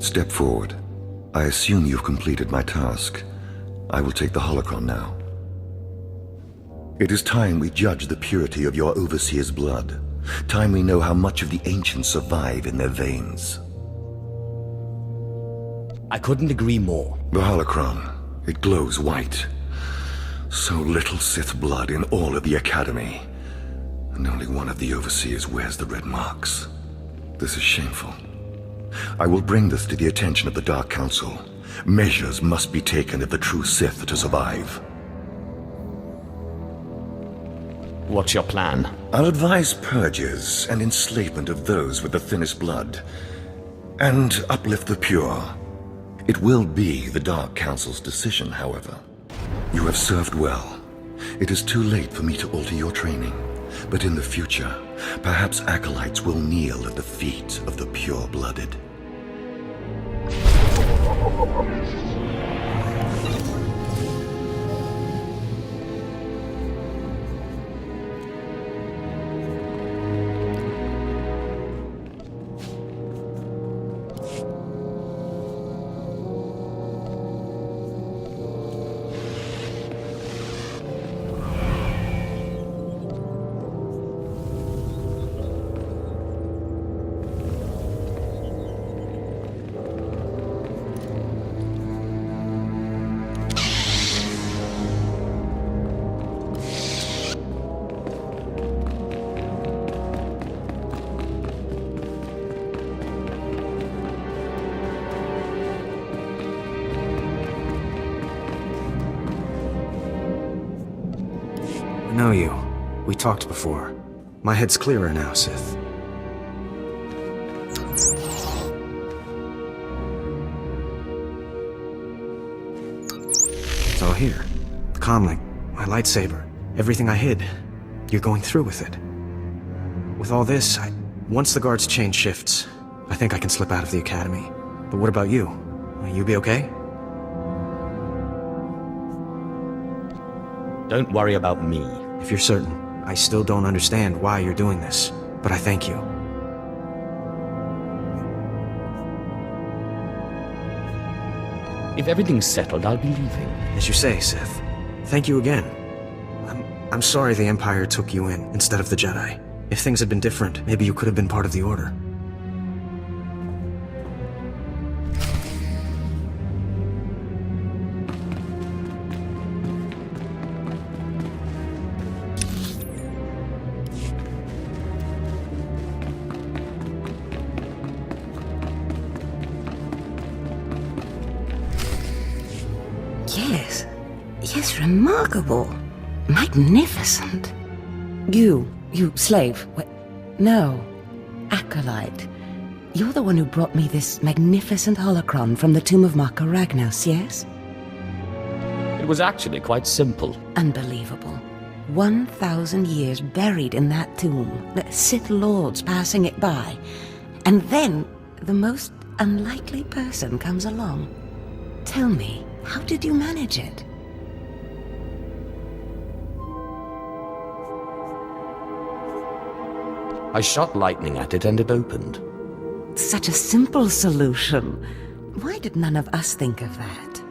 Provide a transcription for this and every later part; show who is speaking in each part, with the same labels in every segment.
Speaker 1: Step forward. I assume you've completed my task. I will take the holocron now. It is time we judge the purity of your Overseer's blood. Time we know how much of the ancients survive in their veins.
Speaker 2: I couldn't agree more.
Speaker 1: The holocron. It glows white. So little Sith blood in all of the Academy. And only one of the Overseers wears the red marks. This is shameful. I will bring this to the attention of the Dark Council. Measures must be taken if the true Sith are to survive.
Speaker 2: What's your plan?
Speaker 1: I'll advise purges and enslavement of those with the thinnest blood. And uplift the pure. It will be the Dark Council's decision, however. You have served well. It is too late for me to alter your training. But in the future, perhaps acolytes will kneel at the feet of the pure-blooded.
Speaker 3: I know you. We talked before. My head's clearer now, Sith. It's all here. The comlink, my lightsaber, everything I hid. You're going through with it. With all this, once the guards change shifts, I think I can slip out of the Academy. But what about you? Will you be okay?
Speaker 2: Don't worry about me.
Speaker 3: If you're certain, I still don't understand why you're doing this, but I thank you.
Speaker 2: If everything's settled, I'll be leaving.
Speaker 3: As you say, Sith. Thank you again. I'm sorry the Empire took you in instead of the Jedi. If things had been different, maybe you could have been part of the Order.
Speaker 4: Yes, remarkable. Magnificent. You slave. No, acolyte. You're the one who brought me this magnificent holocron from the tomb of Marka Ragnos, yes?
Speaker 2: It was actually quite simple.
Speaker 4: Unbelievable. 1,000 years buried in that tomb, the Sith Lords passing it by, and then the most unlikely person comes along. Tell me, how did you manage it?
Speaker 2: I shot lightning at it and it opened.
Speaker 4: Such a simple solution. Why did none of us think of that?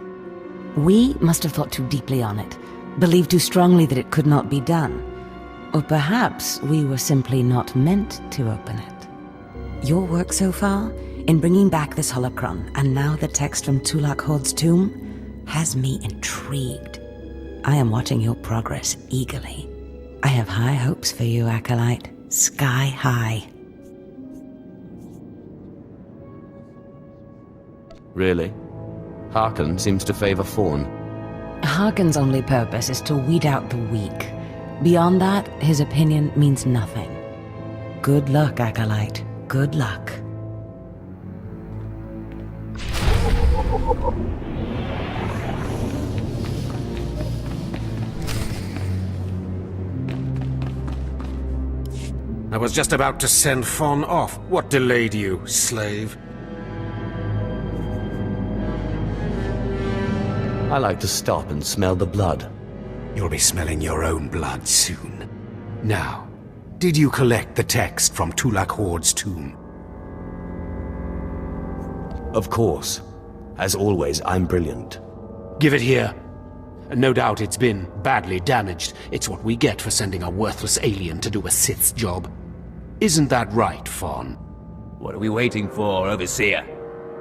Speaker 4: We must have thought too deeply on it, believed too strongly that it could not be done. Or perhaps we were simply not meant to open it. Your work so far, in bringing back this holocron, and now the text from Tulak Hord's tomb, has me intrigued. I am watching your progress eagerly. I have high hopes for you, Acolyte. Sky high.
Speaker 2: Really? Harkon seems to favor Fawn.
Speaker 4: Harkon's only purpose is to weed out the weak. Beyond that, his opinion means nothing. Good luck, Acolyte. Good luck.
Speaker 5: I was just about to send Fawn off. What delayed you, slave?
Speaker 2: I like to stop and smell the blood.
Speaker 5: You'll be smelling your own blood soon. Now, did you collect the text from Tulak Hord's tomb? Of course. As always, I'm brilliant.
Speaker 6: Give it here. No doubt it's been badly damaged. It's what we get for sending a worthless alien to do a Sith's job. Isn't that right, Fawn?
Speaker 7: What are we waiting for, Overseer?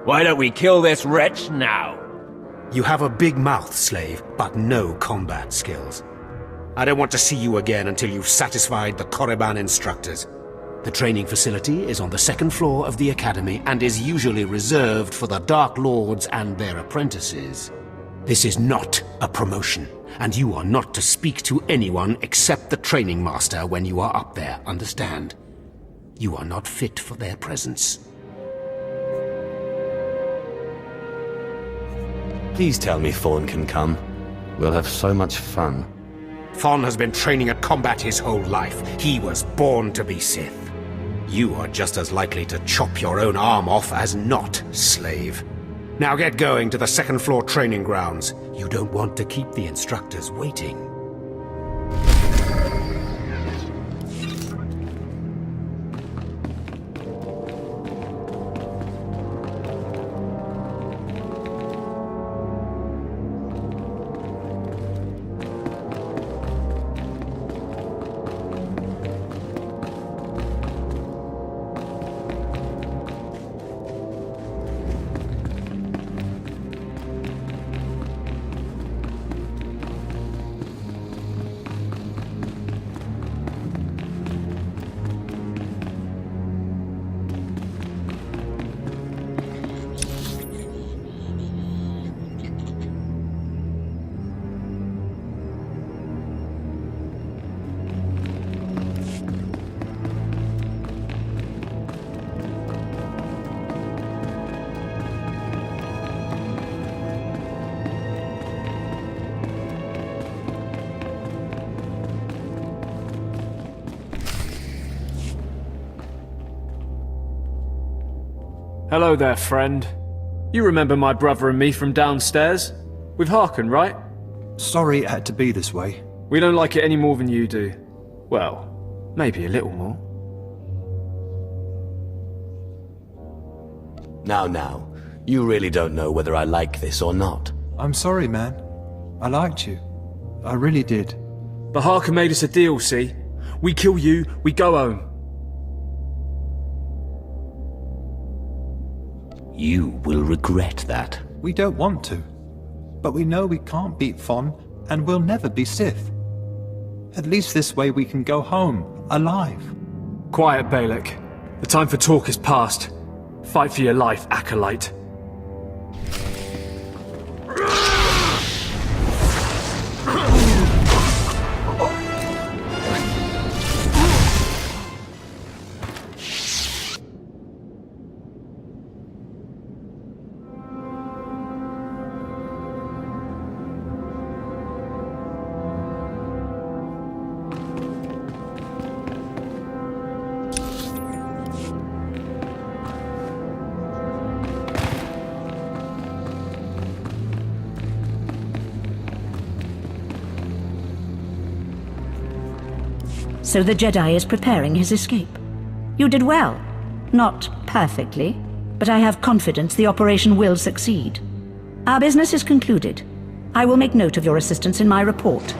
Speaker 7: Why don't we kill this wretch now?
Speaker 6: You have a big mouth, slave, but no combat skills. I don't want to see you again until you've satisfied the Korriban instructors. The training facility is on the second floor of the Academy and is usually reserved for the Dark Lords and their apprentices. This is not a promotion, and you are not to speak to anyone except the training master when you are up there, understand? You are not fit for their presence.
Speaker 5: Please tell me Fawn can come. We'll have so much fun.
Speaker 6: Fawn has been training at combat his whole life. He was born to be Sith. You are just as likely to chop your own arm off as not, slave. Now get going to the second floor training grounds. You don't want to keep the instructors waiting.
Speaker 8: Hello there, friend. You remember my brother and me from downstairs? With Harkin, right?
Speaker 9: Sorry it had to be this way.
Speaker 8: We don't like it any more than you do. Well, maybe a little more.
Speaker 5: Now, you really don't know whether I like this or not.
Speaker 9: I'm sorry, man. I liked you. I really did.
Speaker 8: But Harkin made us a deal, see? We kill you, we go home.
Speaker 5: You will regret that.
Speaker 9: We don't want to. But we know we can't beat Fon, and we'll never be Sith. At least this way we can go home, alive.
Speaker 8: Quiet, Balak. The time for talk is past. Fight for your life, Acolyte.
Speaker 10: So the Jedi is preparing his escape. You did well. Not perfectly, but I have confidence the operation will succeed. Our business is concluded. I will make note of your assistance in my report.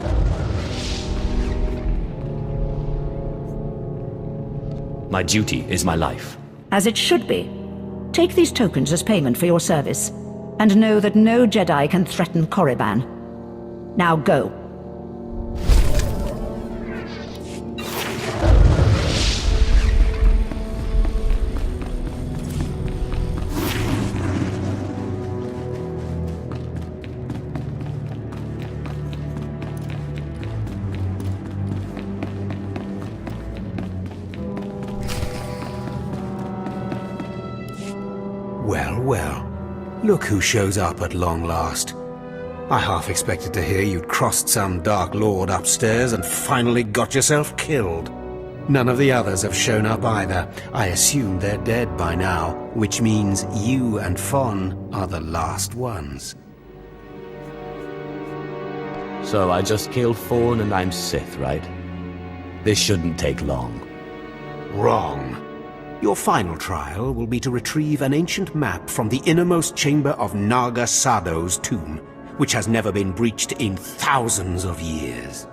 Speaker 2: My duty is my life.
Speaker 10: As it should be. Take these tokens as payment for your service, and know that no Jedi can threaten Korriban. Now go.
Speaker 6: Well, look who shows up at long last. I half expected to hear you'd crossed some Dark Lord upstairs and finally got yourself killed. None of the others have shown up either. I assume they're dead by now, which means you and Fon are the last ones.
Speaker 2: So I just killed Fawn and I'm Sith, right? This shouldn't take long.
Speaker 6: Wrong. Your final trial will be to retrieve an ancient map from the innermost chamber of Naga Sado's tomb, which has never been breached in thousands of years.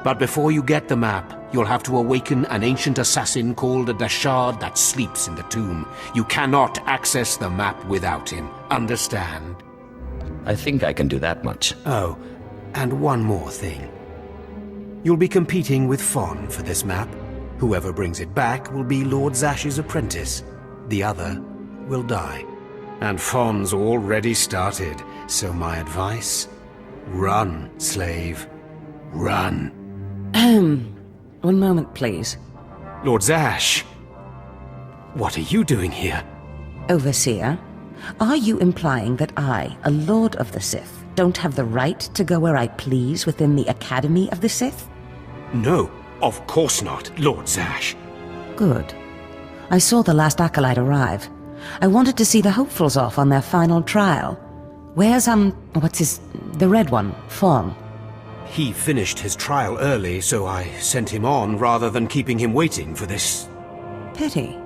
Speaker 6: But before you get the map, you'll have to awaken an ancient assassin called a Dashard that sleeps in the tomb. You cannot access the map without him. Understand?
Speaker 2: I think I can do that much.
Speaker 6: Oh, and one more thing. You'll be competing with Fon for this map. Whoever brings it back will be Lord Zash's apprentice. The other will die. And Fon's already started, so my advice? Run, slave. Run.
Speaker 4: One moment, please.
Speaker 6: Lord Zash! What are you doing here?
Speaker 4: Overseer, are you implying that I, a Lord of the Sith, don't have the right to go where I please within the Academy of the Sith?
Speaker 6: No, of course not, Lord Zash.
Speaker 4: Good. I saw the last acolyte arrive. I wanted to see the hopefuls off on their final trial. Where's, the red one, Fon?
Speaker 6: He finished his trial early, so I sent him on rather than keeping him waiting for this.
Speaker 4: Pity.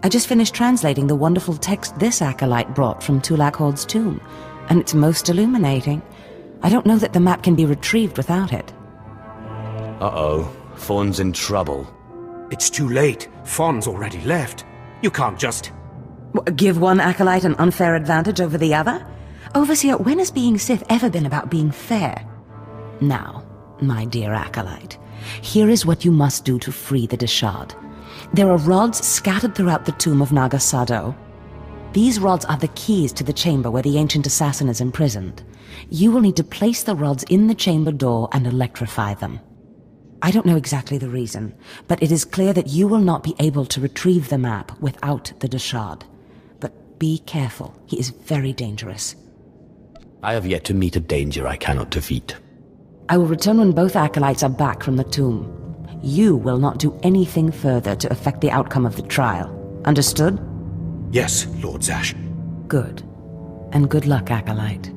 Speaker 4: I just finished translating the wonderful text this acolyte brought from Tulak Hord's tomb, and it's most illuminating. I don't know that the map can be retrieved without it.
Speaker 2: Uh-oh. Fawn's in trouble.
Speaker 6: It's too late. Fon's already left. You can't just...
Speaker 4: Give one acolyte an unfair advantage over the other? Overseer, when has being Sith ever been about being fair? Now, my dear acolyte, here is what you must do to free the Dashard. There are rods scattered throughout the tomb of Naga Sado. These rods are the keys to the chamber where the ancient assassin is imprisoned. You will need to place the rods in the chamber door and electrify them. I don't know exactly the reason, but it is clear that you will not be able to retrieve the map without the Dashard. But be careful, he is very dangerous.
Speaker 2: I have yet to meet a danger I cannot defeat.
Speaker 4: I will return when both acolytes are back from the tomb. You will not do anything further to affect the outcome of the trial. Understood?
Speaker 6: Yes, Lord Zash.
Speaker 4: Good. And good luck, acolyte.